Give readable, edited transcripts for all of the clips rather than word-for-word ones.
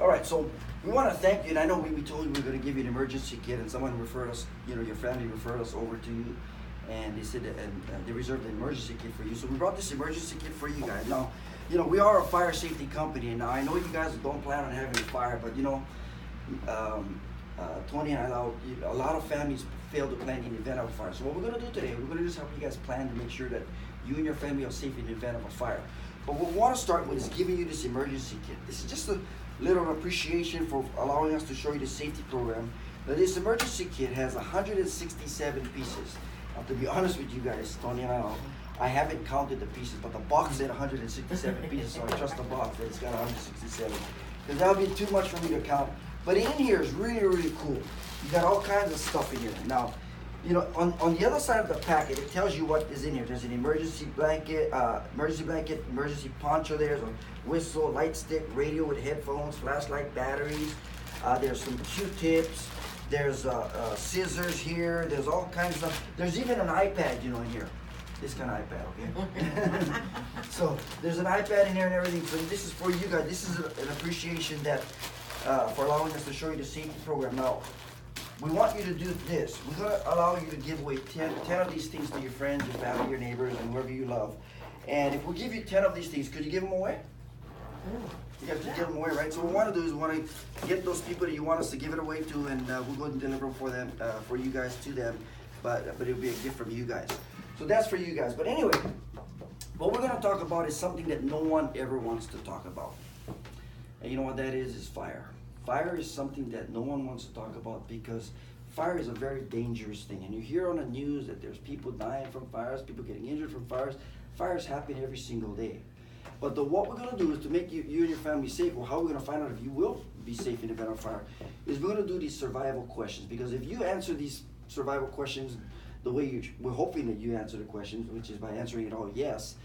All right, so we want to thank you, and I know we told you we were going to give you an emergency kit, and someone referred us, your family referred us over to you, and they said that, and they reserved an emergency kit for you. So we brought this emergency kit for you guys. Now, we are a fire safety company, and now I know you guys don't plan on having a fire, but Tony and I, a lot of families fail to plan in the event of a fire. So what we're going to do today, we're going to just help you guys plan to make sure that you and your family are safe in the event of a fire. But what we want to start with is giving you this emergency kit. This is just a little appreciation for allowing us to show you the safety program. Now, this emergency kit has 167 pieces. Now, to be honest with you guys, Tony and I haven't counted the pieces, but the box said 167 pieces, so I trust the box that it's got 167. Because that would be too much for me to count. But in here is really, really cool. You got all kinds of stuff in here. Now, on the other side of the packet, it tells you what is in here. There's an emergency blanket, emergency poncho. There's a whistle, light stick, radio with headphones, flashlight, batteries. There's some Q-tips. There's scissors here. There's all kinds of stuff. There's even an iPad, in here. This kind of iPad, okay? So there's an iPad in here and everything. So this is for you guys. This is an appreciation that for allowing us to show you the safety program. Now, we want you to do this. We're going to allow you to give away 10 of these things to your friends, your family, your neighbors, and whoever you love. And if we give you 10 of these things, could you give them away? You guys can give them away, right? So what we want to do is we want to get those people that you want us to give it away to, and we'll go ahead and deliver them for them, for you guys to them. But it'll be a gift from you guys. So that's for you guys. But anyway, what we're going to talk about is something that no one ever wants to talk about. And you know what that is fire. Fire is something that no one wants to talk about because fire is a very dangerous thing. And you hear on the news that there's people dying from fires, people getting injured from fires. Fires happen every single day. But what we're going to do is to make you and your family safe, or how we're going to find out if you will be safe in the event of fire, is we're going to do these survival questions. Because if you answer these survival questions the way we're hoping that you answer the questions, which is by answering it all yes,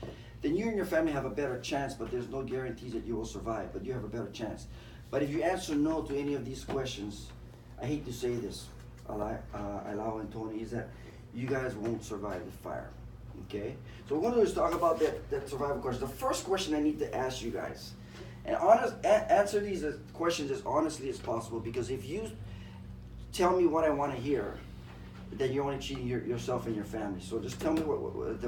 then you and your family have a better chance, but there's no guarantees that you will survive, but you have a better chance. But if you answer no to any of these questions, I hate to say this, Alao and Tony, is that you guys won't survive the fire, okay? So what we're going to do is talk about that survival question. The first question I need to ask you guys, and answer these questions as honestly as possible, because if you tell me what I want to hear, then you're only cheating yourself and your family. So just tell me what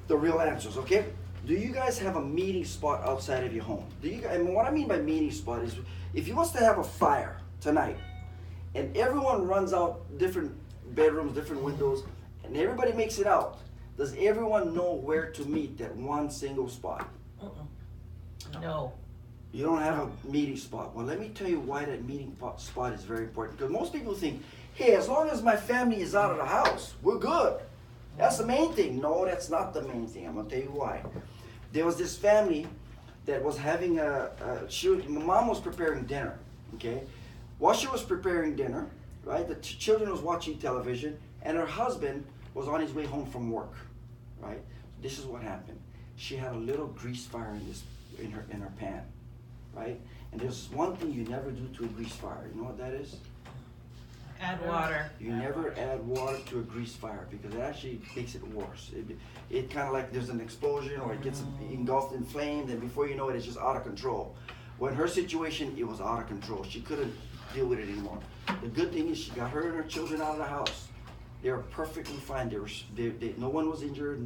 the real answers, okay? Do you guys have a meeting spot outside of your home? And what I mean by meeting spot is, if you want to have a fire tonight, and everyone runs out different bedrooms, different windows, and everybody makes it out, does everyone know where to meet at one single spot? No. You don't have a meeting spot. Well, let me tell you why that meeting spot is very important. Because most people think, hey, as long as my family is out of the house, we're good. That's the main thing. No, that's not the main thing. I'm going to tell you why. There was this family that was having my mom was preparing dinner, okay? While she was preparing dinner, right, the children was watching television, and her husband was on his way home from work, right? This is what happened. She had a little grease fire in her pan, right? And there's one thing you never do to a grease fire. You know what that is? Add water. You never add water to a grease fire, because it actually makes it worse. It kind of like there's an explosion, or it gets engulfed in flames, and before you know it, it's just out of control. Well, in her situation, it was out of control. She couldn't deal with it anymore. The good thing is she got her and her children out of the house. They were perfectly fine. No one was injured.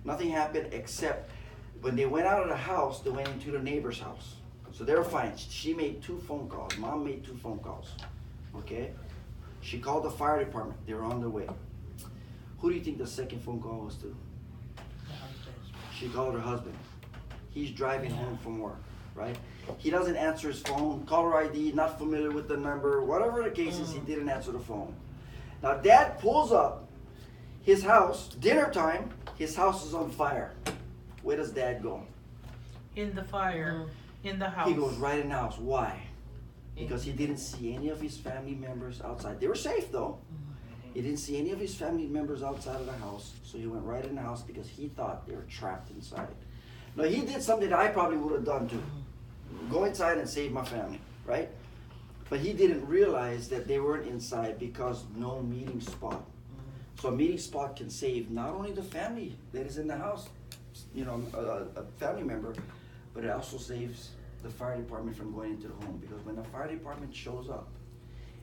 Nothing happened, except when they went out of the house, they went into the neighbor's house. So they were fine. She made 2 phone calls. Mom made 2 phone calls. Okay? She called the fire department. They were on their way. Who do you think the second phone call was to? She called her husband. He's driving home from work, right? He doesn't answer his phone, caller ID, not familiar with the number, whatever the case is, he didn't answer the phone. Now Dad pulls up his house, dinner time, his house is on fire. Where does Dad go? In the fire, in the house. He goes right in the house. Why? Because he didn't see any of his family members outside. They were safe though. He didn't see any of his family members outside of the house, so he went right in the house because he thought they were trapped inside. Now he did something that I probably would have done too. Go inside and save my family, right? But he didn't realize that they weren't inside because no meeting spot. So a meeting spot can save not only the family that is in the house, a family member, but it also saves the fire department from going into the home, because when the fire department shows up,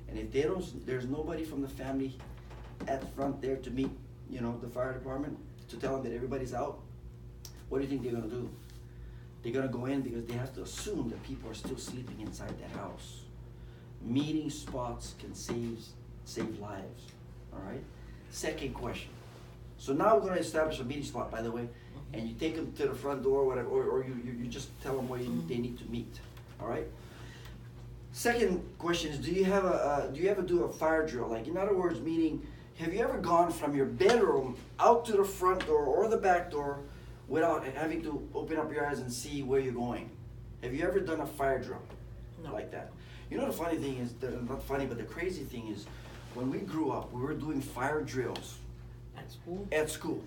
and if they don't, there's nobody from the family at the front there to meet, you know, the fire department, to tell them that everybody's out, what do you think they're gonna do? They're gonna go in because they have to assume that people are still sleeping inside that house. Meeting spots can save lives, all right? Second question. So now we're gonna establish a meeting spot, by the way, and you take them to the front door, whatever, or you just tell them where they need to meet, all right? Second question is, do you ever do a fire drill? Like, in other words, meaning, have you ever gone from your bedroom out to the front door or the back door without having to open up your eyes and see where you're going? Have you ever done a fire drill like that? You know, the funny thing is, not funny, but the crazy thing is, when we grew up, we were doing fire drills. At school? At school.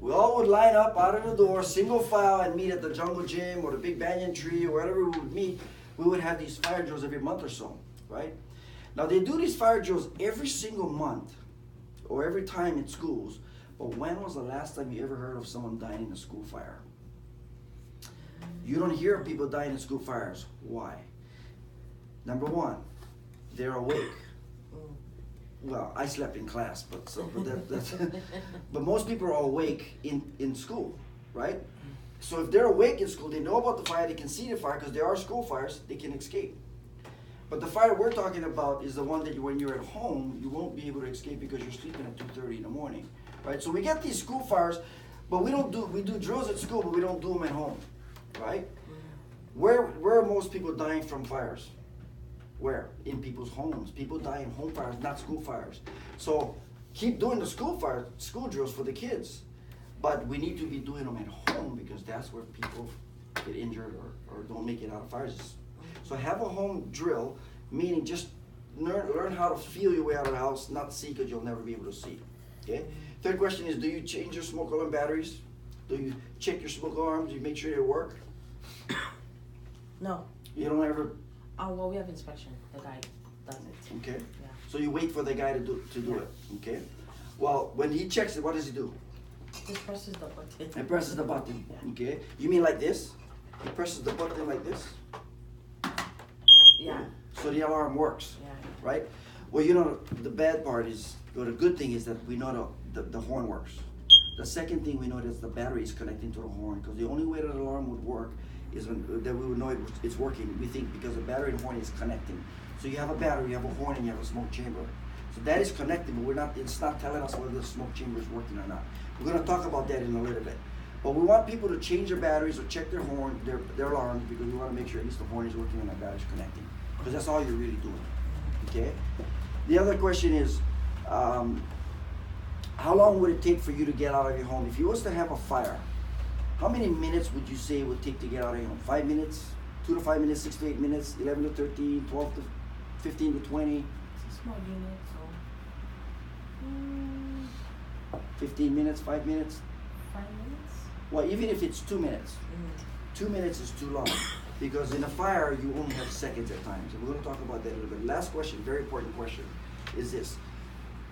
We all would line up out of the door, single file, and meet at the jungle gym or the big banyan tree or wherever we would meet. We would have these fire drills every month or so, right? Now, they do these fire drills every single month or every time in schools, but when was the last time you ever heard of someone dying in a school fire? You don't hear of people dying in school fires. Why? Number one, they're awake. Well, I slept in class, but but most people are awake in school, right? So if they're awake in school, they know about the fire, they can see the fire, because there are school fires, they can escape. But the fire we're talking about is the one that when you're at home, you won't be able to escape because you're sleeping at 2:30 in the morning, right? So we get these school fires, but we do drills at school, but we don't do them at home, right? Where are most people dying from fires? Where? In people's homes. People die in home fires, not school fires. So keep doing the school drills for the kids. But we need to be doing them at home, because that's where people get injured or don't make it out of fires. So have a home drill, meaning just learn how to feel your way out of the house, not see, because you'll never be able to see. Okay? Third question is, do you change your smoke alarm batteries? Do you check your smoke alarms? Do you make sure they work? No. You don't ever... Oh, well, we have inspection. The guy does it. Okay. Yeah. So you wait for the guy to do it. Okay. Well, when he checks it, what does he do? Just presses the button. He presses the button. Yeah. Okay. You mean like this? He presses the button like this. Yeah. So the alarm works. Yeah. Right. Well, you know, the bad part is, or the good thing is that we know the horn works. The second thing we know is the battery is connecting to the horn, because the only way that the alarm would work is that we would know it's working. We think because the battery and horn is connecting. So you have a battery, you have a horn, and you have a smoke chamber. So that is connected, but it's not telling us whether the smoke chamber is working or not. We're going to talk about that in a little bit. But we want people to change their batteries or check their horn, their alarms, because we want to make sure at least the horn is working and the battery is connecting. Because that's all you're really doing. Okay? The other question is, how long would it take for you to get out of your home? If you was to have a fire, how many minutes would you say it would take to get out of your home? 5 minutes, 2 to 5 minutes, 6 to 8 minutes, 11 to 13, 12 to 15 to 20? It's a small unit, so 15 minutes, 5 minutes? 5 minutes. Well, even if it's 2 minutes, 2 minutes is too long, because in a fire you only have seconds at times. And we're going to talk about that a little bit. Last question, very important question, is this.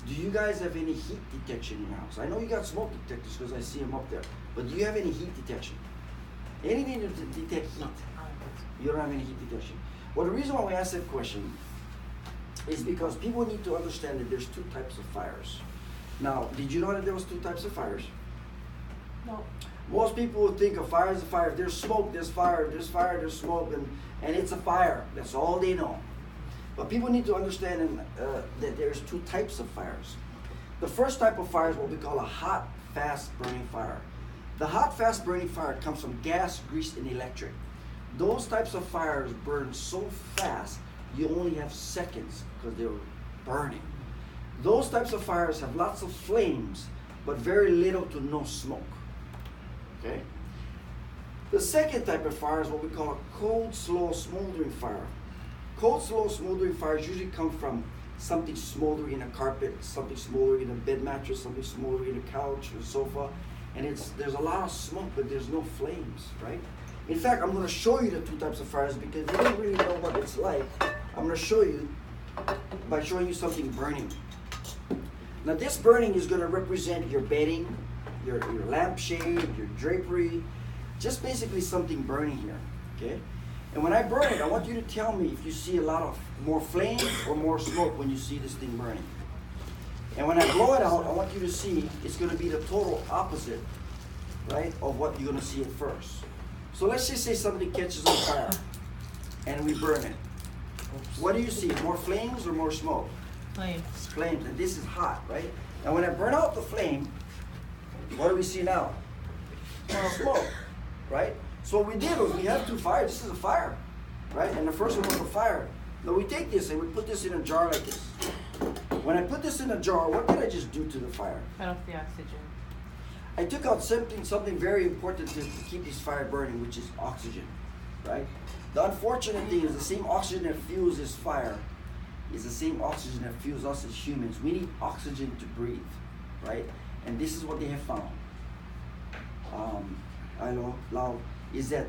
Do you guys have any heat detection in your house? I know you got smoke detectors because I see them up there, but do you have any heat detection? Anything to detect heat? No. You don't have any heat detection. Well, the reason why we ask that question is because people need to understand that there's two types of fires. Now, did you know that there was two types of fires? No. Most people would think a fire is a fire. If there's smoke, there's fire. There's fire, there's smoke, and it's a fire. That's all they know. But people need to understand that there's two types of fires. The first type of fire is what we call a hot, fast burning fire. The hot, fast burning fire comes from gas, grease, and electric. Those types of fires burn so fast, you only have seconds because they're burning. Those types of fires have lots of flames, but very little to no smoke. Okay? The second type of fire is what we call a cold, slow, smoldering fire. Cold, slow, smoldering fires usually come from something smoldering in a carpet, something smoldering in a bed mattress, something smoldering in a couch or sofa, and there's a lot of smoke, but there's no flames, right? In fact, I'm going to show you the two types of fires, because you don't really know what it's like. I'm going to show you by showing you something burning. Now, this burning is going to represent your bedding, your lampshade, your drapery, just basically something burning here, okay? And when I burn it, I want you to tell me if you see a lot of more flame or more smoke when you see this thing burning. And when I blow it out, I want you to see it's going to be the total opposite, right, of what you're going to see at first. So let's just say something catches on fire and we burn it. What do you see? More flames or more smoke? Flames. Flames. And this is hot, right? And when I burn out the flame, what do we see now? More smoke, right? So what we did was we have two fires. This is a fire, right? And the first one was a fire. Now we take this and we put this in a jar like this. When I put this in a jar, what did I just do to the fire? Cut off the oxygen. I took out something very important to keep this fire burning, which is oxygen, right? The unfortunate thing is the same oxygen that fuels this fire is the same oxygen that fuels us as humans. We need oxygen to breathe, right? And this is what they have found. I know, Lau, is that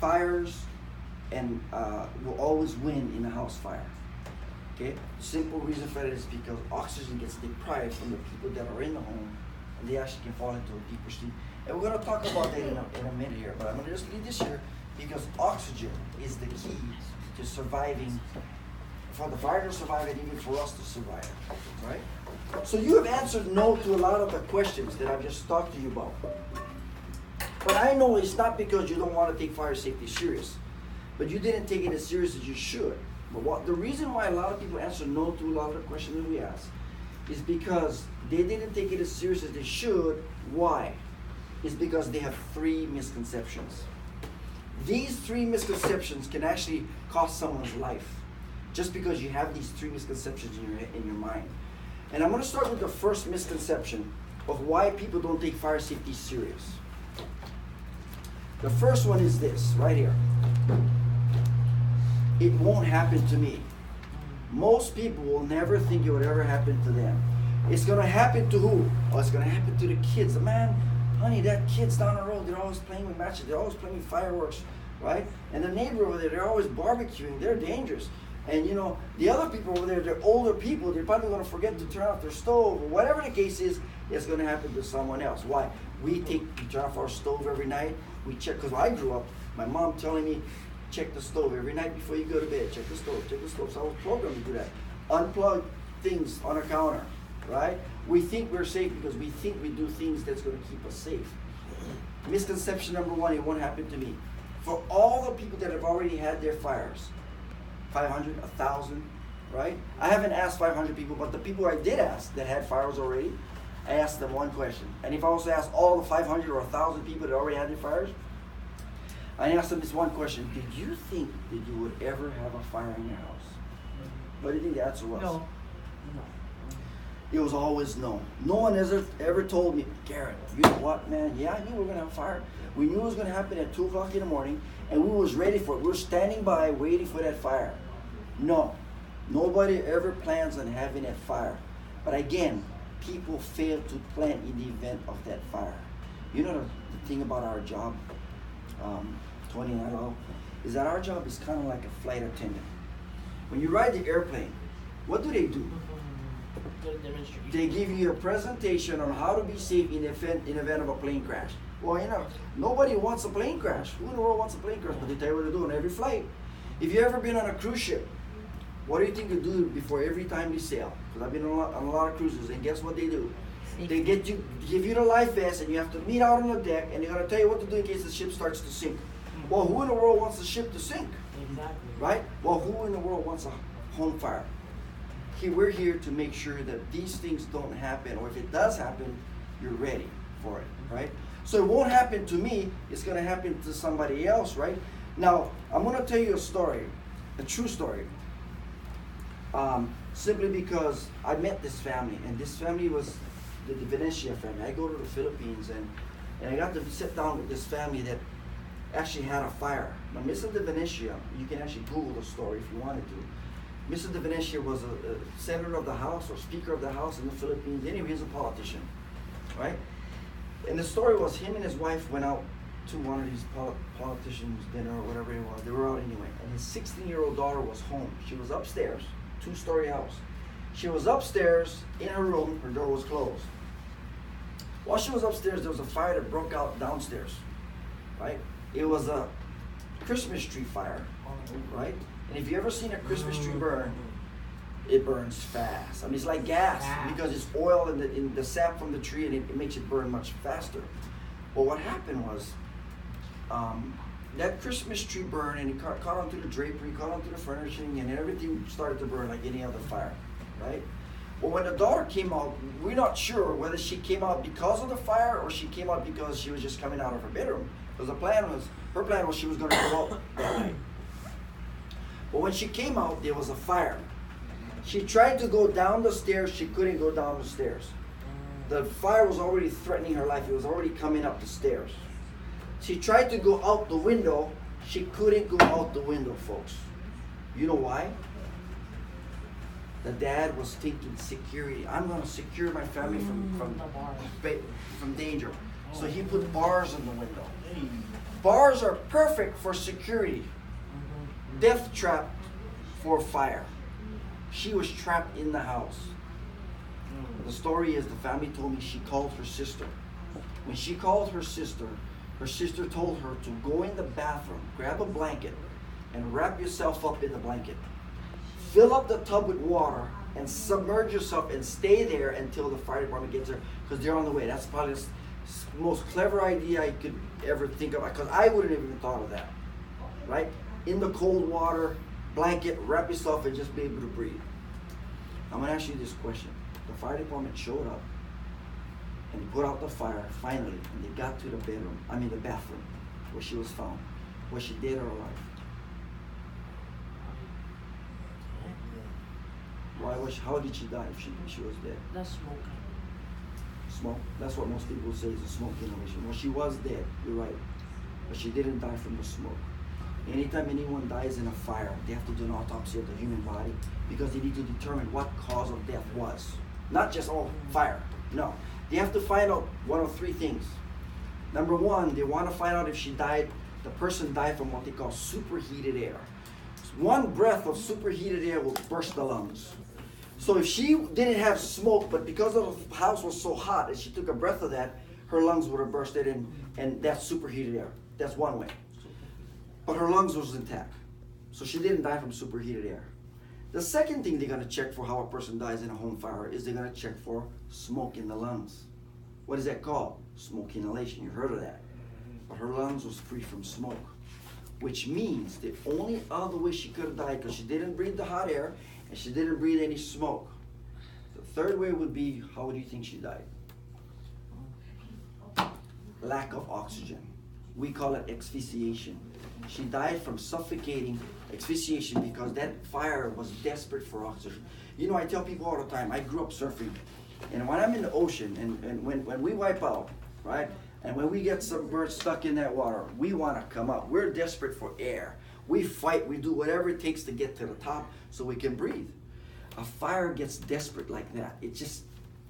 fires and will always win in a house fire. Okay? Simple reason for that is because oxygen gets deprived from the people that are in the home, and they actually can fall into a deeper sleep. And we're going to talk about that in a minute here, but I'm going to just leave this here because oxygen is the key to surviving, for the fire to survive and even for us to survive, right? So you have answered no to a lot of the questions that I've just talked to you about. But I know it's not because you don't want to take fire safety serious, but you didn't take it as serious as you should. But the reason why a lot of people answer no to a lot of the questions that we ask is because they didn't take it as serious as they should. Why? It's because they have three misconceptions. These three misconceptions can actually cost someone's life just because you have these three misconceptions in your mind. And I'm going to start with the first misconception of why people don't take fire safety serious. The first one is this, right here. It won't happen to me. Most people will never think it would ever happen to them. It's going to happen to who? Oh, it's going to happen to the kids. Man, honey, that kid's down the road, they're always playing with matches, they're always playing with fireworks, right? And the neighbor over there, they're always barbecuing, they're dangerous. And you know, the other people over there, they're older people, they're probably going to forget to turn off their stove, or whatever the case is, it's going to happen to someone else. Why? We turn off our stove every night, we check, because I grew up, my mom telling me, check the stove every night before you go to bed, check the stove, check the stove. So I was programmed to do that. Unplug things on a counter, right? We think we're safe because we think we do things that's going to keep us safe. Misconception number one, it won't happen to me. For all the people that have already had their fires, 500, 1,000, right? I haven't asked 500 people, but the people I did ask that had fires already, I asked them one question. And if I was to ask all the 500 or 1,000 people that already had their fires, I asked them this one question: did you think that you would ever have a fire in your house? What do you think the answer was? No. It was always no. No one has ever told me, Garrett, you know what, man? Yeah, I knew we were going to have a fire. We knew it was going to happen at 2 o'clock in the morning, and we was ready for it. We were standing by waiting for that fire. No. Nobody ever plans on having that fire. But again, people fail to plan in the event of that fire. You know the thing about our job, Tony and I know, is that our job is kind of like a flight attendant. When you ride the airplane, what do? They give you a presentation on how to be safe in the event of a plane crash. Well, you know, nobody wants a plane crash. Who in the world wants a plane crash? But they tell you what to do on every flight. If you've ever been on a cruise ship, what do you think they do before every time they sail? Because I've been on a lot of cruises, and guess what they do? They give you the life vest, and you have to meet out on the deck, and they're going to tell you what to do in case the ship starts to sink. Well, who in the world wants the ship to sink? Exactly. Right? Well, who in the world wants a home fire? We're here to make sure that these things don't happen, or if it does happen, you're ready for it, right? So it won't happen to me, it's going to happen to somebody else, right? Now, I'm going to tell you a story, a true story, simply because I met this family, and this family was the Venetia family. I go to the Philippines, and I got to sit down with this family that actually had a fire. Now, Mr. De Venetia, you can actually Google the story if you wanted to. Mr. De Venetia was a senator of the House or Speaker of the House in the Philippines. Anyway, he's a politician, right? And the story was him and his wife went out to one of these politicians' dinner or whatever it was. They were out anyway. And his 16-year-old daughter was home. She was upstairs, 2-story house. She was upstairs in her room. Her door was closed. While she was upstairs, there was a fire that broke out downstairs, right? It was a Christmas tree fire, right? And if you ever seen a Christmas tree burn, it burns fast. I mean, it's like gas because it's oil in the sap from the tree, and it makes it burn much faster. Well, what happened was that Christmas tree burned, and it caught onto the drapery, caught onto the furnishing, and everything started to burn like any other fire, right? Well, when the daughter came out, we're not sure whether she came out because of the fire or she came out because she was just coming out of her bedroom. Because her plan was she was going to go out that night. But when she came out, there was a fire. She tried to go down the stairs. She couldn't go down the stairs. The fire was already threatening her life. It was already coming up the stairs. She tried to go out the window. She couldn't go out the window, folks. You know why? The dad was thinking security. I'm going to secure my family from danger. So he put bars in the window. Bars are perfect for security. Death trap for fire. She was trapped in the house. The story is, the family told me she called her sister. When she called her sister told her to go in the bathroom, grab a blanket, and wrap yourself up in the blanket. Fill up the tub with water and submerge yourself and stay there until the fire department gets there, because they're on the way. That's probably the most clever idea I could ever think of, because I wouldn't have even thought of that. Right? In the cold water, blanket, wrap yourself, and just be able to breathe. I'm going to ask you this question. The fire department showed up and they put out the fire finally, and they got to the bathroom where she was found. Was she dead or alive? How did she die if she was dead? That's smoking. Smoke? That's what most people say is a smoke inhalation. Well, she was dead, you're right. But she didn't die from the smoke. Anytime anyone dies in a fire, they have to do an autopsy of the human body, because they need to determine what cause of death was. Not just, fire. No. They have to find out one of three things. Number one, they want to find out if the person died from what they call superheated air. One breath of superheated air will burst the lungs. So if she didn't have smoke, but because the house was so hot and she took a breath of that, her lungs would have bursted, and that's superheated air. That's one way. But her lungs was intact. So she didn't die from superheated air. The second thing they're going to check for how a person dies in a home fire is they're going to check for smoke in the lungs. What is that called? Smoke inhalation. You've heard of that. But her lungs was free from smoke, which means the only other way she could have died, because she didn't breathe the hot air and she didn't breathe any smoke. The third way would be, how do you think she died? Lack of oxygen. We call it asphyxiation. She died from suffocating asphyxiation because that fire was desperate for oxygen. You know, I tell people all the time, I grew up surfing, and when I'm in the ocean, and when we wipe out, right, and when we get submerged, stuck in that water, we want to come up. We're desperate for air. We fight, we do whatever it takes to get to the top so we can breathe. A fire gets desperate like that. It's just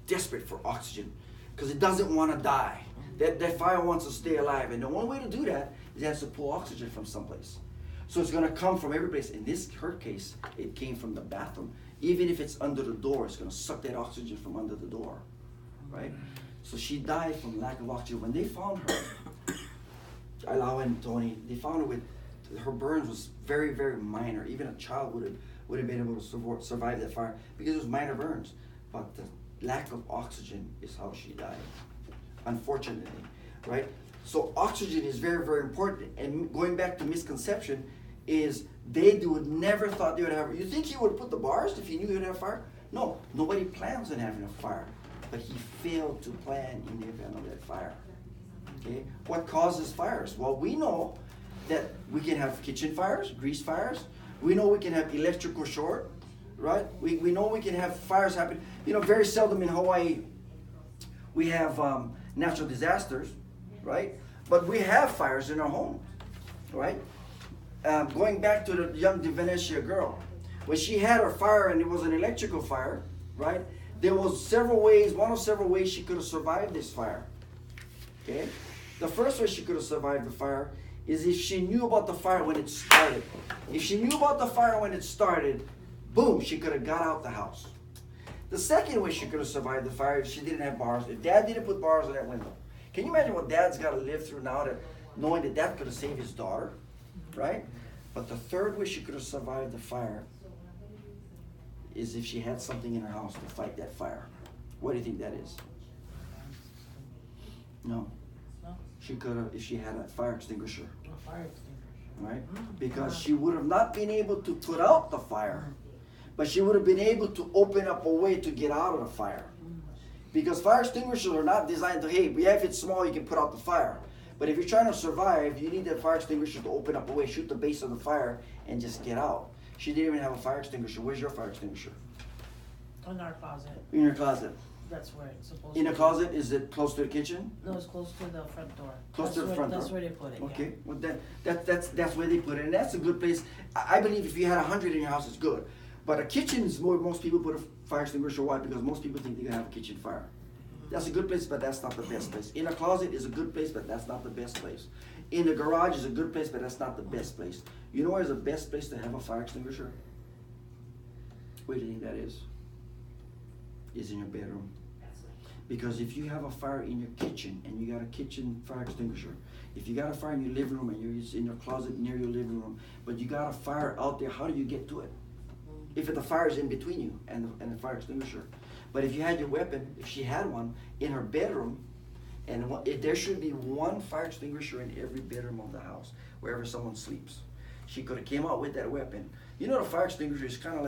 desperate for oxygen because it doesn't want to die. That fire wants to stay alive, and the only way to do that is it has to pull oxygen from someplace. So it's going to come from every place. In her case, it came from the bathroom. Even if it's under the door, it's going to suck that oxygen from under the door, right? So she died from lack of oxygen. When they found her, Ilau and Tony, they found her with, her burns was very, very minor. Even a child would have been able to survive that fire because it was minor burns. But the lack of oxygen is how she died, unfortunately, right? So oxygen is very, very important. And going back to misconception is they would never thought they would have. You think he would put the bars if he knew he would have fire? No, nobody plans on having a fire. But he failed to plan in the event of that fire. Okay, what causes fires? Well, we know that we can have kitchen fires, grease fires. We know we can have electrical short, right? We know we can have fires happen. You know, very seldom in Hawaii we have natural disasters, right? But we have fires in our homes, right? Going back to the young Venetia girl, when she had her fire and it was an electrical fire, right? There was several ways, one of several ways she could have survived this fire, okay? The first way she could have survived the fire is if she knew about the fire when it started. If she knew about the fire when it started, boom, she could have got out the house. The second way she could have survived the fire is if she didn't have bars, if dad didn't put bars on that window. Can you imagine what dad's got to live through now, that knowing that could have saved his daughter? right? But the third way she could have survived the fire is if she had something in her house to fight that fire. What do you think that is? No. No? She could have, if she had a fire extinguisher, A fire extinguisher. right? Because she would have not been able to put out the fire, but she would have been able to open up a way to get out of the fire. Because fire extinguishers are not designed to, hey, yeah, if it's small, you can put out the fire. But if you're trying to survive, you need that fire extinguisher to open up a way, shoot the base of the fire, and just get out. She didn't even have a fire extinguisher. Where's your fire extinguisher? In our closet. In your closet. That's where it's supposed to In be. the closet, is it close to the kitchen? No, it's close to the front door. Close to the front door. That's where they put it, Okay, yeah. well that's where they put it, and that's a good place. I believe if you had 100 in your house, it's good. But a kitchen is where most people put a fire extinguisher. Why? Because most people think they can have a kitchen fire. That's a good place, but that's not the best place. In a closet is a good place, but that's not the best place. In the garage is a good place, but that's not the best place. You know where's the best place to have a fire extinguisher? Where do you think that is? Is in your bedroom. Because if you have a fire in your kitchen and you got a kitchen fire extinguisher, if you got a fire in your living room and you're in your closet near your living room, but you got a fire out there, how do you get to it? If the fire is in between you and the fire extinguisher. But if you had your weapon, if she had one in her bedroom, and there should be one fire extinguisher in every bedroom of the house, wherever someone sleeps. She could have came out with that weapon. You know, the fire extinguisher is kind of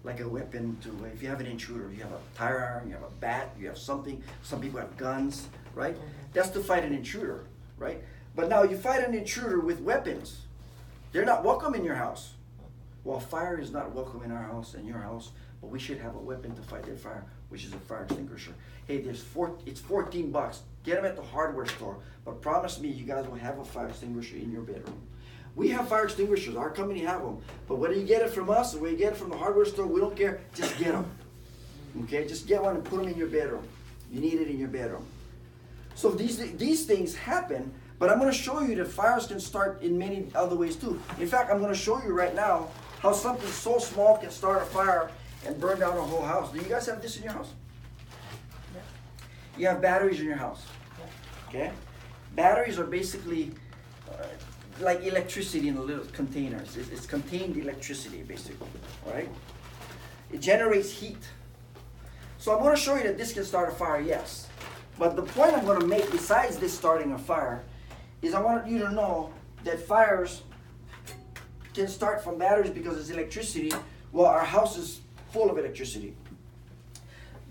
like a weapon to, if you have an intruder, you have a tire iron, you have a bat, you have something. Some people have guns, right? That's to fight an intruder, right? But now you fight an intruder with weapons. They're not welcome in your house. Well, fire is not welcome in our house and your house, but we should have a weapon to fight that fire, which is a fire extinguisher. Hey, it's $14. Get them at the hardware store, but promise me you guys will have a fire extinguisher in your bedroom. We have fire extinguishers. Our company have them. But whether you get it from us or whether you get it from the hardware store, we don't care. Just get them. Okay? Just get one and put them in your bedroom. You need it in your bedroom. So these things happen, but I'm going to show you that fires can start in many other ways too. In fact, I'm going to show you right now how something so small can start a fire and burn down a whole house. Do you guys have this in your house? Yeah. You have batteries in your house. Yeah. Okay? Batteries are basically like electricity in little containers. It's contained electricity, basically, right? It generates heat. So I'm going to show you that this can start a fire, yes. But the point I'm going to make, besides this starting a fire, is I want you to know that fires can start from batteries because it's electricity, while our house is full of electricity.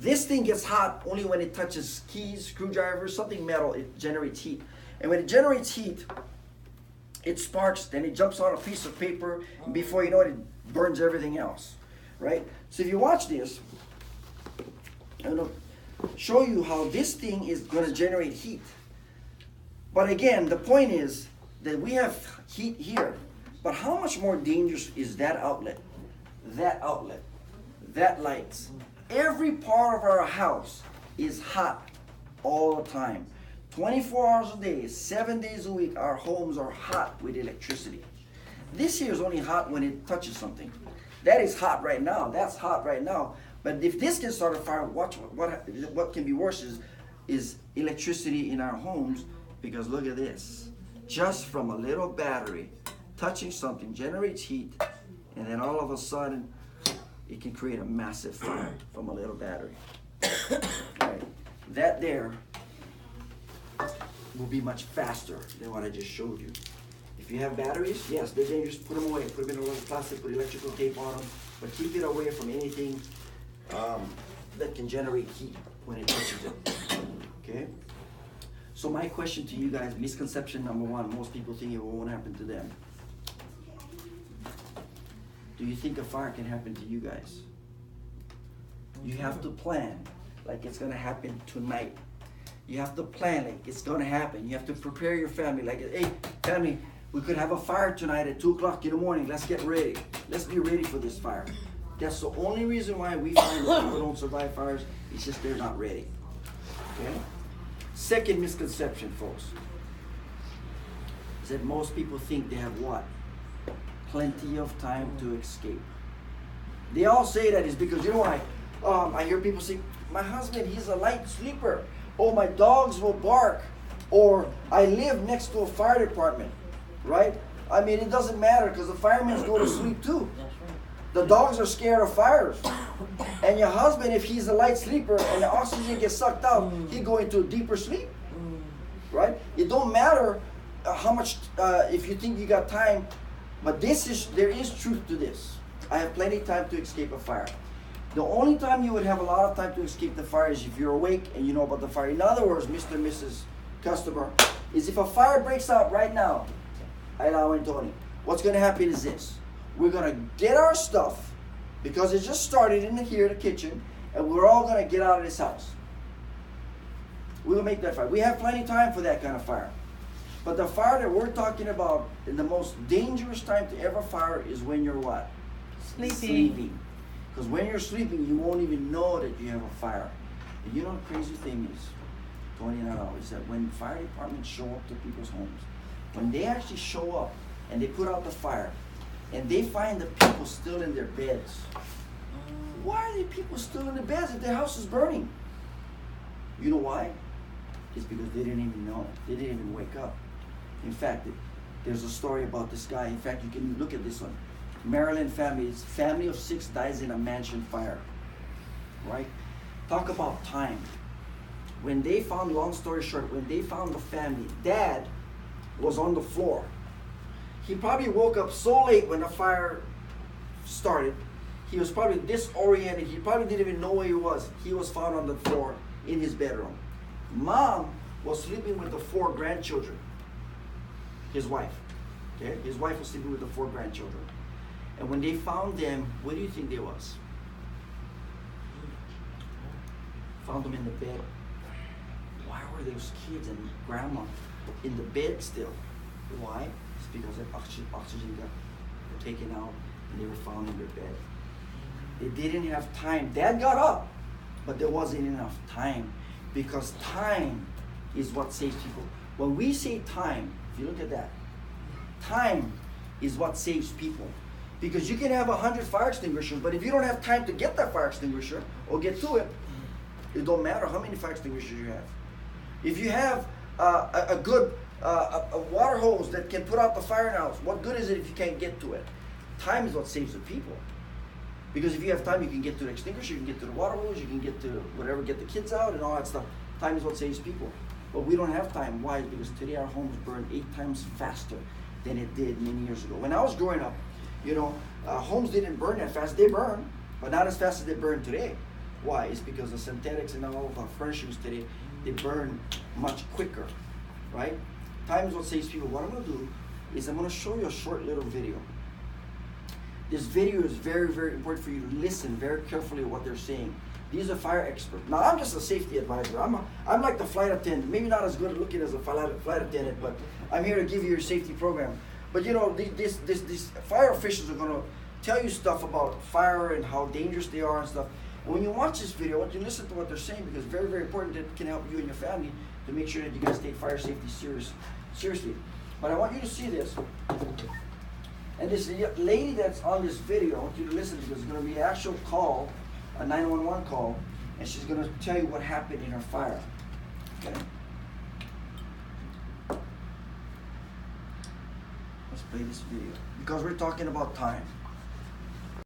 This thing gets hot only when it touches keys, screwdrivers, something metal. It generates heat. And when it generates heat, it sparks, then it jumps on a piece of paper, and before you know it, it burns everything else, right? So if you watch this, I'm going to show you how this thing is going to generate heat. But again, the point is that we have heat here, but how much more dangerous is that outlet, that lights? Every part of our house is hot all the time. 24 hours a day, 7 days a week, our homes are hot with electricity. This here is only hot when it touches something. That is hot right now. That's hot right now. But if this can start a fire, watch what can be worse is electricity in our homes, because look at this. Just from a little battery touching something generates heat, and then all of a sudden it can create a massive fire from a little battery. Right. That there will be much faster than what I just showed you. If you have batteries, yes, they're dangerous. Put them away. Put them in a little plastic, put electrical tape on them, but keep it away from anything that can generate heat when it touches it. Okay? So my question to you guys, misconception number one, most people think it won't happen to them. Do you think a fire can happen to you guys? You have to plan like it's gonna happen tonight. You have to plan like it's gonna happen. You have to prepare your family like, hey, family, we could have a fire tonight at 2 o'clock in the morning. Let's get ready. Let's be ready for this fire. That's the only reason why we find that people don't survive fires. It's just they're not ready. Okay? Second misconception, folks, is that most people think they have what? Plenty of time to escape. They all say that is because, you know why? I hear people say, my husband, he's a light sleeper. Oh, my dogs will bark. Or I live next to a fire department, right? I mean, it doesn't matter because the firemen go to sleep too. That's right. The dogs are scared of fires. And your husband, if he's a light sleeper and the oxygen gets sucked out, he go into a deeper sleep. Right? It don't matter how much, if you think you got time, but there is truth to this. I have plenty of time to escape a fire. The only time you would have a lot of time to escape the fire is if you're awake and you know about the fire. In other words, Mr. and Mrs. Customer, is if a fire breaks out right now, Ayla and Tony, what's going to happen is this. We're going to get our stuff, because it just started in here, the kitchen, and we're all going to get out of this house. We will make that fire. We have plenty of time for that kind of fire. But the fire that we're talking about, and the most dangerous time to ever fire is when you're what? Sleeping. Because when you're sleeping, you won't even know that you have a fire. And you know the crazy thing is, Tony and I know, is that when fire departments show up to people's homes, when they actually show up and they put out the fire, and they find the people still in their beds. Why are the people still in the beds if their house is burning? You know why? It's because they didn't even know. They didn't even wake up. In fact, there's a story about this guy. In fact, you can look at this one. Maryland family of 6 dies in a mansion fire. Right? Talk about time. When they found, long story short, when they found the family, Dad was on the floor. He probably woke up so late when the fire started. He was probably disoriented. He probably didn't even know where he was. He was found on the floor in his bedroom. Mom was sleeping with the 4 grandchildren. His wife. Okay? His wife was sleeping with the 4 grandchildren. And when they found them, where do you think they was? Found them in the bed. Why were those kids and grandma in the bed still? Why? It's because the oxygen got taken out and they were found in their bed. They didn't have time. Dad got up, but there wasn't enough time, because time is what saves people. When we say time, if you look at that, time is what saves people. Because you can have 100 fire extinguishers, but if you don't have time to get that fire extinguisher or get to it, it don't matter how many fire extinguishers you have. If you have a good a water hose that can put out the fire in the house, what good is it if you can't get to it? Time is what saves the people. Because if you have time, you can get to the extinguisher, you can get to the water hose, you can get to whatever, get the kids out and all that stuff. Time is what saves people. But we don't have time. Why? Because today our homes burn 8 times faster than it did many years ago. When I was growing up, you know, homes didn't burn that fast. They burn, but not as fast as they burn today. Why? It's because the synthetics and all of our furnishings today, they burn much quicker, right? Time is what saves people. What I'm going to do is I'm going to show you a short little video. This video is very, very important for you to listen very carefully to what they're saying. These are fire experts. Now, I'm just a safety advisor. I'm like the flight attendant. Maybe not as good looking as a flight attendant, but I'm here to give you your safety program. But you know, these fire officials are going to tell you stuff about fire and how dangerous they are and stuff. And when you watch this video, I want you to listen to what they're saying, because it's very, very important. That can help you and your family to make sure that you guys take fire safety seriously. But I want you to see this. And this lady that's on this video, I want you to listen, because it's going to be an actual call, a 911 call, and she's going to tell you what happened in her fire. Okay? Let's play this video, because we're talking about time.